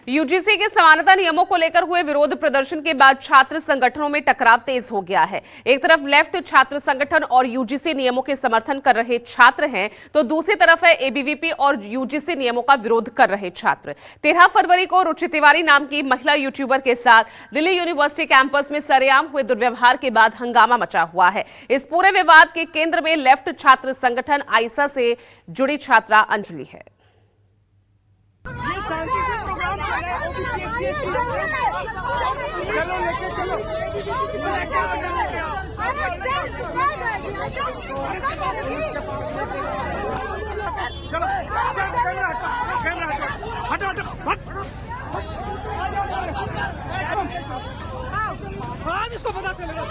UGC के समानता नियमों को लेकर हुए विरोध प्रदर्शन के बाद छात्र संगठनों में टकराव तेज हो गया है। एक तरफ लेफ्ट छात्र संगठन और यूजीसी नियमों के समर्थन कर रहे छात्र हैं, तो दूसरी तरफ है एबीवीपी और यूजीसी नियमों का विरोध कर रहे छात्र। 13 फरवरी को रुचि तिवारी नाम की महिला यूट्यूबर के साथ दिल्ली यूनिवर्सिटी कैंपस में सरेआम हुए दुर्व्यवहार के बाद हंगामा मचा हुआ है। इस पूरे विवाद के केंद्र में लेफ्ट छात्र संगठन आइसा से जुड़ी छात्रा अंजलि है। चलो लेके चलो। चलो कैमरा हटो हटो हाँ जिसको पता चलेगा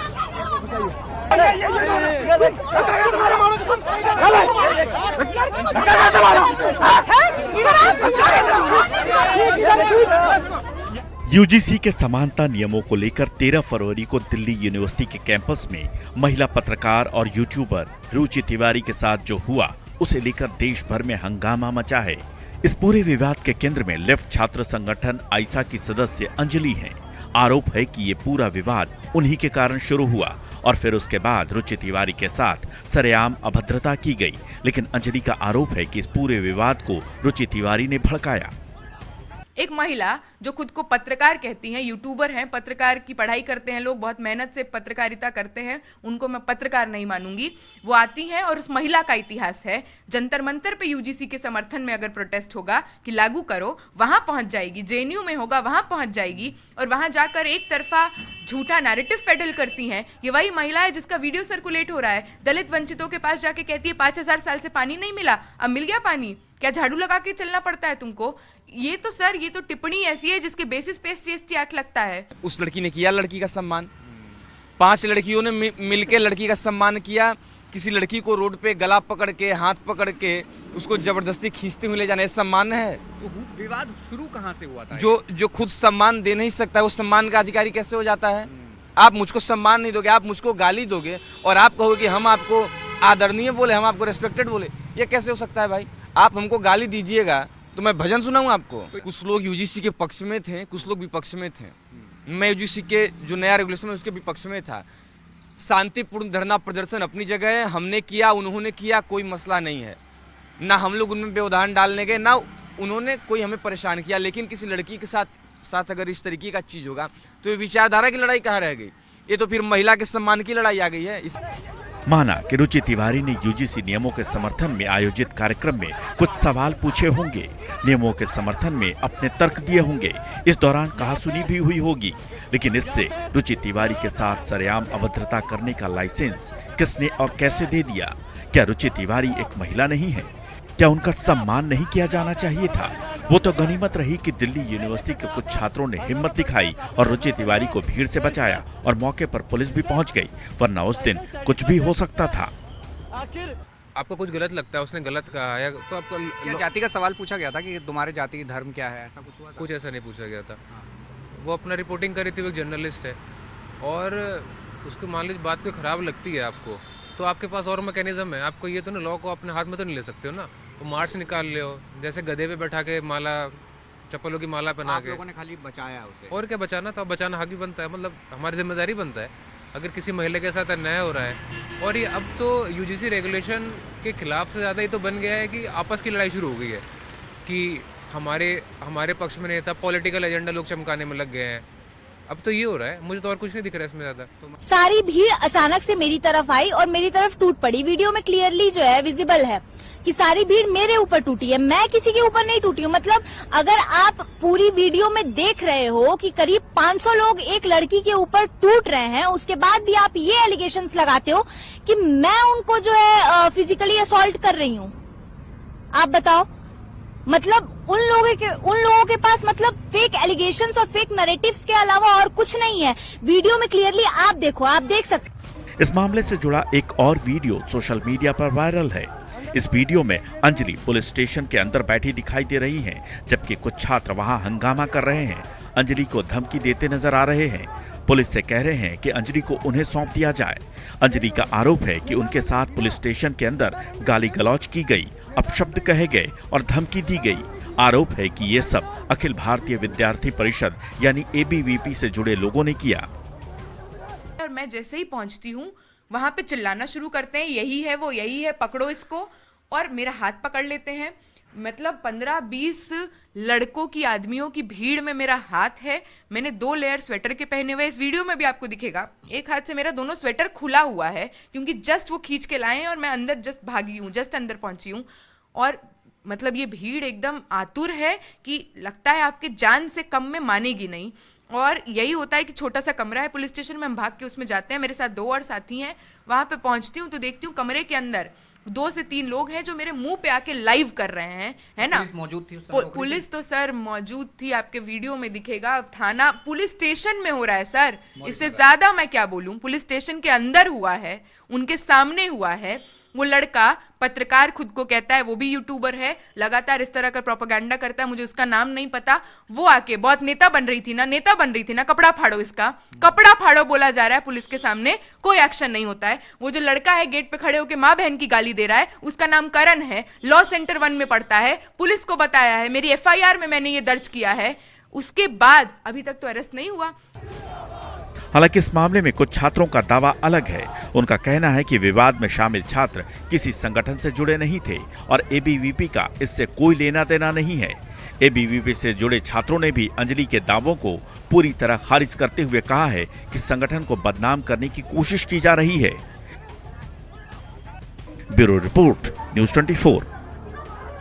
यूजीसी के समानता नियमों को लेकर 13 फरवरी को दिल्ली यूनिवर्सिटी के कैंपस में महिला पत्रकार और यूट्यूबर रुचि तिवारी के साथ जो हुआ, उसे लेकर देश भर में हंगामा मचा है। इस पूरे विवाद के केंद्र में लेफ्ट छात्र संगठन आइसा की सदस्य अंजलि हैं। आरोप है कि ये पूरा विवाद उन्हीं के कारण शुरू हुआ और फिर उसके बाद रुचि तिवारी के साथ सरेआम अभद्रता की गई। लेकिन अंजलि का आरोप है कि इस पूरे विवाद को रुचि तिवारी ने भड़काया। एक महिला जो खुद को पत्रकार कहती हैं, यूट्यूबर हैं, पत्रकार की पढ़ाई करते हैं लोग, बहुत मेहनत से पत्रकारिता करते हैं, उनको मैं पत्रकार नहीं मानूंगी। वो आती हैं और उस महिला का इतिहास है, जंतर मंतर पे यूजीसी के समर्थन में अगर प्रोटेस्ट होगा कि लागू करो, वहां पहुंच जाएगी। जेएनयू में होगा, वहां पहुंच जाएगी और वहां जाकर एक तरफा झूठा नैरेटिव पेडल करती हैं। ये वही महिला है जिसका वीडियो सर्कुलेट हो रहा है, दलित वंचितों के पास जाके कहती है 5000 साल से पानी नहीं मिला, अब मिल गया पानी, क्या झाड़ू लगा के चलना पड़ता है तुमको? ये तो सर, ये तो टिप्पणी ऐसी है जिसके बेसिस पे एससी/एसटी एक्ट लगता है। उस लड़की ने किया लड़की का सम्मान, 5 लड़कियों ने मिलकर लड़की का सम्मान किया। किसी लड़की को रोड पे गला पकड़ के, हाथ पकड़ के उसको जबरदस्ती खींचते हुए ले जाना, ये सम्मान है? तो विवाद शुरू कहाँ से हुआ था? जो खुद सम्मान दे नहीं सकता है, वो सम्मान का अधिकारी कैसे हो जाता है? आप मुझको सम्मान नहीं दोगे, आप मुझको गाली दोगे और आप कहोगे कि हम आपको आदरणीय बोले, हम आपको रेस्पेक्टेड बोले, ये कैसे हो सकता है भाई? आप हमको गाली दीजिएगा तो मैं भजन सुनाऊं आपको? कुछ लोग यूजीसी के पक्ष में थे, कुछ लोग विपक्ष में थे। मैं यूजीसी के जो नया रेगुलेशन है उसके विपक्ष में था। शांतिपूर्ण धरना प्रदर्शन अपनी जगह है, हमने किया, उन्होंने किया, कोई मसला नहीं है। ना हम लोग उनमें व्यवधान डालने गए, ना उन्होंने कोई हमें परेशान किया। लेकिन किसी लड़की के साथ अगर इस तरीके का चीज होगा तो ये विचारधारा की लड़ाई कहाँ रह गई? ये तो फिर महिला के सम्मान की लड़ाई आ गई है। माना कि रुचि तिवारी ने यूजीसी नियमों के समर्थन में आयोजित कार्यक्रम में कुछ सवाल पूछे होंगे, नियमों के समर्थन में अपने तर्क दिए होंगे, इस दौरान कहासुनी भी हुई होगी। लेकिन इससे रुचि तिवारी के साथ सरेआम अभद्रता करने का लाइसेंस किसने और कैसे दे दिया? क्या रुचि तिवारी एक महिला नहीं है? क्या उनका सम्मान नहीं किया जाना चाहिए था? वो तो गनीमत रही कि दिल्ली यूनिवर्सिटी के कुछ छात्रों ने हिम्मत दिखाई और रुचि तिवारी को भीड़ से बचाया और मौके पर पुलिस भी पहुंच गई, वरना उस दिन कुछ भी हो सकता था। आपको कुछ गलत लगता है, उसने गलत कहा है तो आपको जाति का सवाल पूछा गया था कि तुम्हारे जाति धर्म क्या है, ऐसा कुछ हुआ था? कुछ ऐसा नहीं पूछा गया था। वो अपना रिपोर्टिंग करी थी, वो एक जर्नलिस्ट है और उसको मान लीजिए बात कोई खराब लगती है आपको तो आपके पास और मैकेनिज्म है। आपको ये तो ना, लॉ को अपने हाथ में तो नहीं ले सकते हो ना। वो मार्च निकाल ले हो, जैसे गधे पे बैठा के माला, चप्पलों की माला पहना के। आप लोगों ने खाली बचाया उसे, और क्या बचाना था? बचाना हक भी बनता है, मतलब हमारी जिम्मेदारी बनता है अगर किसी महिला के साथ अन्याय हो रहा है। और ये अब तो यूजीसी रेगुलेशन के खिलाफ से ज़्यादा ये तो बन गया है कि आपस की लड़ाई शुरू हो गई है कि हमारे पक्ष में नहीं था, पॉलिटिकल एजेंडा लोग चमकाने में लग गए हैं। अब तो ये हो रहा है, मुझे तो और कुछ नहीं दिख रहा है इसमें ज्यादा। सारी भीड़ अचानक से मेरी तरफ आई और मेरी तरफ टूट पड़ी। वीडियो में क्लियरली जो है विजिबल है कि सारी भीड़ मेरे ऊपर टूटी है, मैं किसी के ऊपर नहीं टूटी हूँ। मतलब अगर आप पूरी वीडियो में देख रहे हो कि करीब 500 लोग एक लड़की के ऊपर टूट रहे हैं, उसके बाद भी आप ये एलिगेशंस लगाते हो कि मैं उनको जो है फिजिकली असॉल्ट कर रही हूँ। आप बताओ, मतलब उन लोगों के पास मतलब फेक एलिगेशंस और फेक नैरेटिव्स के अलावा और कुछ नहीं है। वीडियो में क्लियरली आप देखो, आप देख सकते। इस मामले से जुड़ा एक और वीडियो सोशल मीडिया पर वायरल है। इस वीडियो में अंजलि पुलिस स्टेशन के अंदर बैठी दिखाई दे रही हैं, जबकि कुछ छात्र वहां हंगामा कर रहे हैं, अंजलि को धमकी देते नजर आ रहे हैं। पुलिस से कह रहे हैं कि अंजलि को उन्हें सौंप दिया जाए। अंजलि का आरोप है कि उनके साथ पुलिस स्टेशन के अंदर गाली गलौज की गई, अपशब्द कहे गए और धमकी दी गई। आरोप है कि ये सब अखिल भारतीय विद्यार्थी परिषद यानी एबीवीपी से जुड़े लोगों ने किया। और मैं जैसे ही पहुंचती हूँ वहां पे चिल्लाना शुरू करते हैं, यही है वो, यही है, पकड़ो इसको, और मेरा हाथ पकड़ लेते हैं। मतलब 15-20 लड़कों की, आदमियों की भीड़ में मेरा हाथ है। मैंने 2 लेयर स्वेटर के पहने हुए, इस वीडियो में भी आपको दिखेगा। एक हाथ से मेरा दोनों स्वेटर खुला हुआ है क्योंकि जस्ट वो खींच के लाए हैं और मैं अंदर जस्ट भागी हूँ, जस्ट अंदर पहुंची हूँ। और मतलब ये भीड़ एकदम आतुर है कि लगता है आपके जान से कम में मानेगी नहीं। और यही होता है कि छोटा सा कमरा है पुलिस स्टेशन में, हम भाग के उसमें जाते हैं। मेरे साथ 2 और साथी हैं। वहां पे पहुंचती हूँ तो देखती हूँ कमरे के अंदर 2 से 3 लोग हैं जो मेरे मुंह पे आके लाइव कर रहे हैं, है ना। पुलिस मौजूद थी उस समय? पुलिस तो सर मौजूद थी, आपके वीडियो में दिखेगा। थाना पुलिस स्टेशन में हो रहा है सर, इससे ज्यादा मैं क्या बोलूं। पुलिस स्टेशन के अंदर हुआ है, उनके सामने हुआ है। वो लड़का पत्रकार खुद को कहता है, वो भी यूट्यूबर है, लगातार इस तरह का प्रोपेगेंडा करता है, मुझे उसका नाम नहीं पता। वो आके बहुत नेता बन रही थी ना, कपड़ा फाड़ो इसका, कपड़ा फाड़ो बोला जा रहा है पुलिस के सामने, कोई एक्शन नहीं होता है। वो जो लड़का है गेट पे खड़े होकर माँ बहन की गाली दे रहा है, उसका नाम करण है, लॉ सेंटर 1 में पढ़ता है, पुलिस को बताया है, मेरी FIR में मैंने ये दर्ज किया है। उसके बाद अभी तक तो अरेस्ट नहीं हुआ। हालांकि इस मामले में कुछ छात्रों का दावा अलग है। उनका कहना है कि विवाद में शामिल छात्र किसी संगठन से जुड़े नहीं थे और एबीवीपी का इससे कोई लेना देना नहीं है। एबीवीपी से जुड़े छात्रों ने भी अंजलि के दावों को पूरी तरह खारिज करते हुए कहा है कि संगठन को बदनाम करने की कोशिश की जा रही है। Bureau report, news 24।